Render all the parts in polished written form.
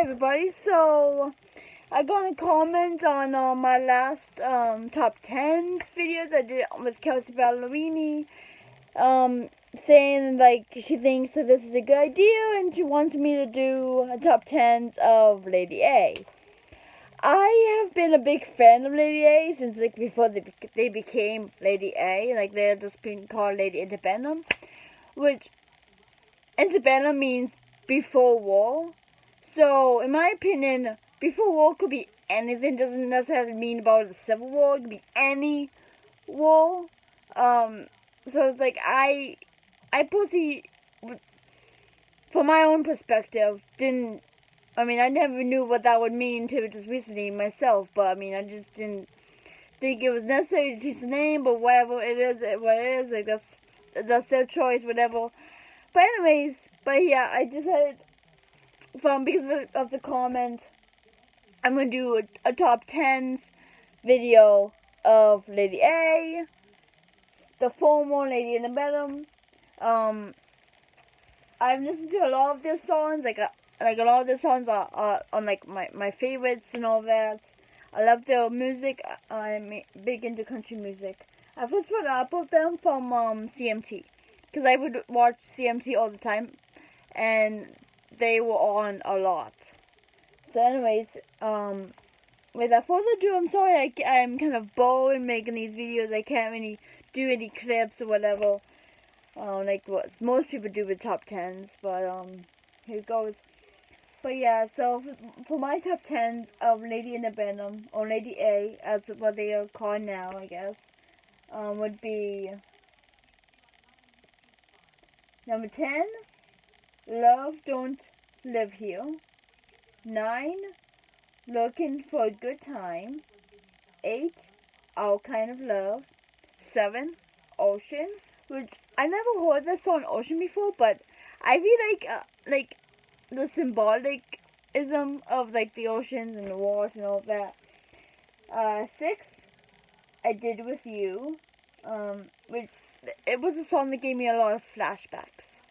everybody. So I got a comment on my last top 10's videos I did with Kelsey Ballerini, saying like she thinks that this is a good idea and she wants me to do a top 10's of Lady A. I have been a big fan of Lady A since like before they became Lady A. Like they're just being called Lady Antebellum, which Antebellum means before war. So, in my opinion, before war could be anything. Doesn't necessarily mean about the Civil War. It could be any war. So it's like I personally, from my own perspective, I never knew what that would mean until just recently myself. But I just didn't think it was necessary to teach the name. But whatever it is, what it is, like that's their choice, whatever. But anyways, yeah, I decided because of the comment, I'm going to do a top 10's video of Lady A, the former Lady Antebellum. I've listened to a lot of their songs, like a lot of their songs are on like my favorites and all that. I love their music. I'm big into country music. I first put up of them from CMT, because I would watch CMT all the time, and they were on a lot. So anyways, without further ado, I'm sorry I'm kind of bored making these videos. I can't really do any clips or whatever, like what most people do with top 10's, but here it goes. But yeah, so for my top 10's of Lady Antebellum, or Lady A, as what they are called now, I guess, would be number 10, Love Don't Live Here. 9, Looking for a Good Time. 8, Our Kind of Love. 7, Ocean, which I never heard that song Ocean before, but I really like the symbolicism of like the oceans and the waters and all that. 6, I Did With You, which it was a song that gave me a lot of flashbacks.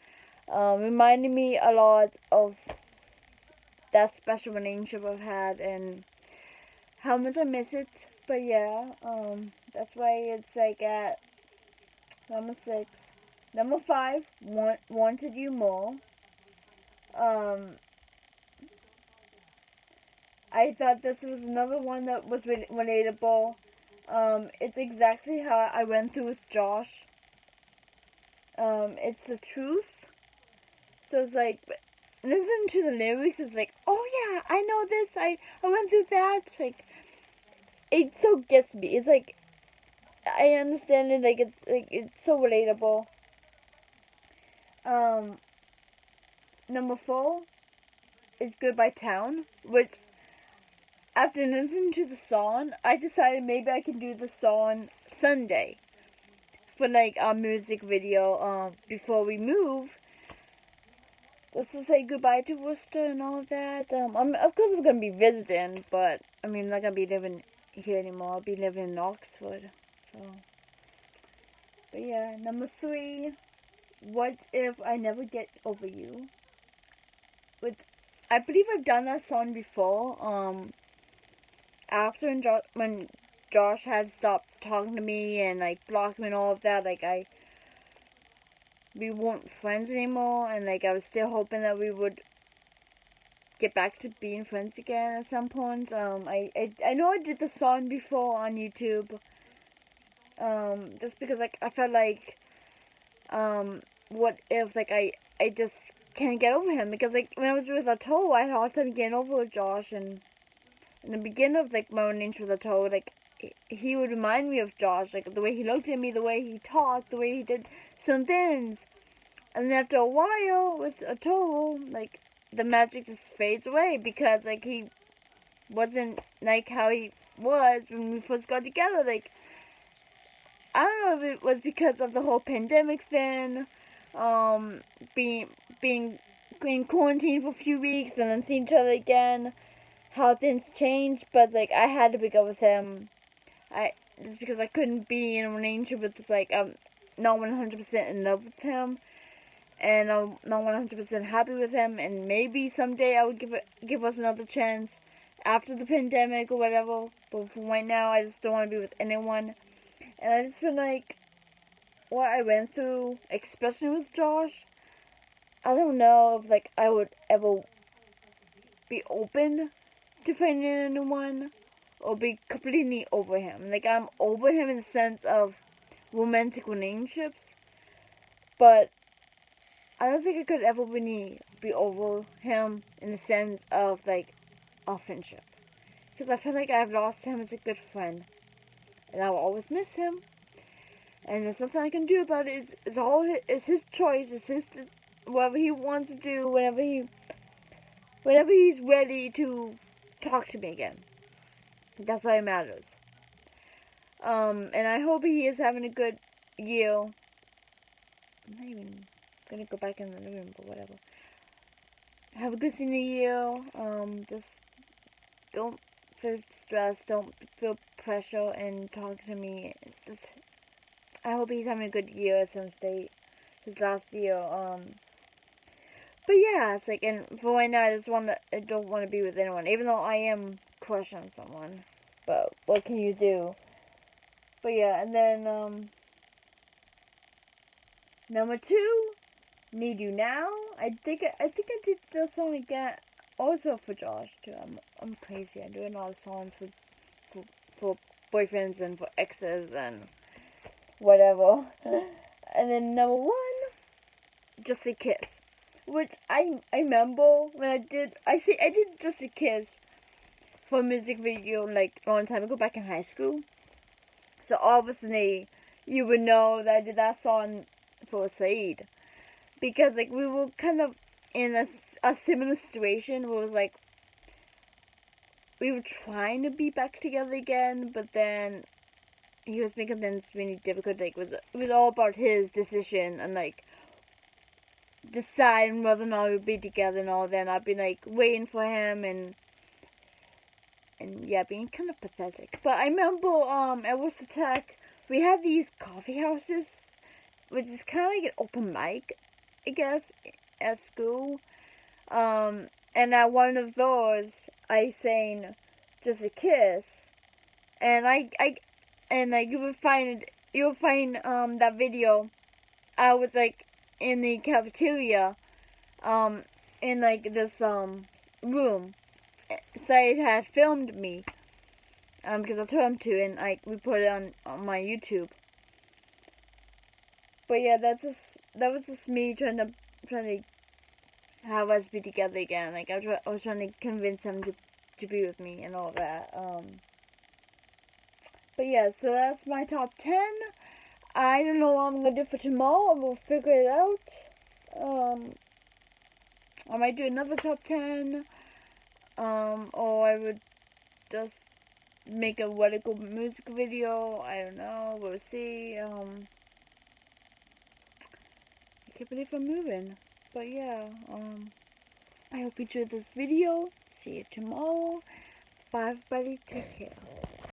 Reminded me a lot of that special relationship I've had and how much I miss it. But yeah, that's why it's like at number 6. Number 5, Wanted You More. I thought this was another one that was relatable. It's exactly how I went through with Josh. It's the truth. So it's like, listen to the lyrics, it's like, oh yeah, I know this, I went through that, like, it so gets me, it's like, I understand it, like, it's so relatable. Number 4 is Goodbye Town, which, after listening to the song, I decided maybe I can do the song Sunday, for like our music video, before we move. Let's just say goodbye to Worcester and all that. Of course I'm gonna be visiting, but I'm not gonna be living here anymore. I'll be living in Oxford. So, but yeah, number 3, What If I Never Get Over You? I believe I've done that song before. After when Josh had stopped talking to me and like blocked me and all of that, like we weren't friends anymore, and like I was still hoping that we would get back to being friends again at some point. I know I did the song before on YouTube, just because like I felt like, what if like I just can't get over him, because like when I was with Otto, I had a hard time getting over Josh, and in the beginning of like my relationship with Otto, like he would remind me of Josh, like the way he looked at me, the way he talked, the way he did some things. And then after a while with Otto, like the magic just fades away, because like he wasn't like how he was when we first got together. Like, I don't know if it was because of the whole pandemic thing, being in quarantine for a few weeks and then seeing each other again, how things changed. But like I had to break up with him. Just because I couldn't be in a relationship with like not 100% in love with him. and I'm not 100% happy with him, and maybe someday I would give us another chance after the pandemic or whatever. But for right now, I just don't want to be with anyone, and I just feel like what I went through, especially with Josh, I don't know if like I would ever be open to finding anyone or be completely over him. Like, I'm over him in the sense of romantic relationships, but I don't think I could ever really be over him in the sense of like a friendship, because I feel like I've lost him as a good friend, and I will always miss him. And there's nothing I can do about it. It's his choice. It's his whatever he wants to do. Whenever he's ready to talk to me again. That's all that matters. And I hope he is having a good year. I'm not even gonna go back in the room, but whatever. Have a good senior year. Just don't feel stressed. Don't feel pressure and talk to me. Just, I hope he's having a good year at some state. His last year. But yeah, it's like, and for right now, I don't want to be with anyone, even though I am crushing on someone. But what can you do? But yeah, and then number 2, Need You Now. I think I did that song again, also for Josh too. I'm crazy. I'm doing a lot of songs for boyfriends and for exes and whatever. And then number 1, Just a Kiss, which I remember when I did Just a Kiss for a music video like a long time ago, back in high school. So obviously you would know that I did that song for Saeed, because like we were kind of in a similar situation where it was like we were trying to be back together again, but then he was making things really difficult. Like it was all about his decision and like deciding whether or not we would be together and all that. And I've been like waiting for him and yeah, being kind of pathetic. But I remember at Worcester Tech we had these coffee houses, which is kind of like an open mic, I guess, at school. And at one of those, I sang Just a Kiss, and and like you would find that video. I was like in the cafeteria, in like this room. Said had filmed me, because I told him to, and we put it on my YouTube. But yeah, that was just me trying to have us be together again. Like I was trying to convince him to be with me and all that. But yeah, so that's my top 10. I don't know what I'm gonna do for tomorrow. We'll figure it out. I might do another top 10. Or I would just make a radical music video. I don't know. We'll see. I can't believe I'm moving. But yeah, I hope you enjoyed this video. See you tomorrow. Bye everybody. Take care.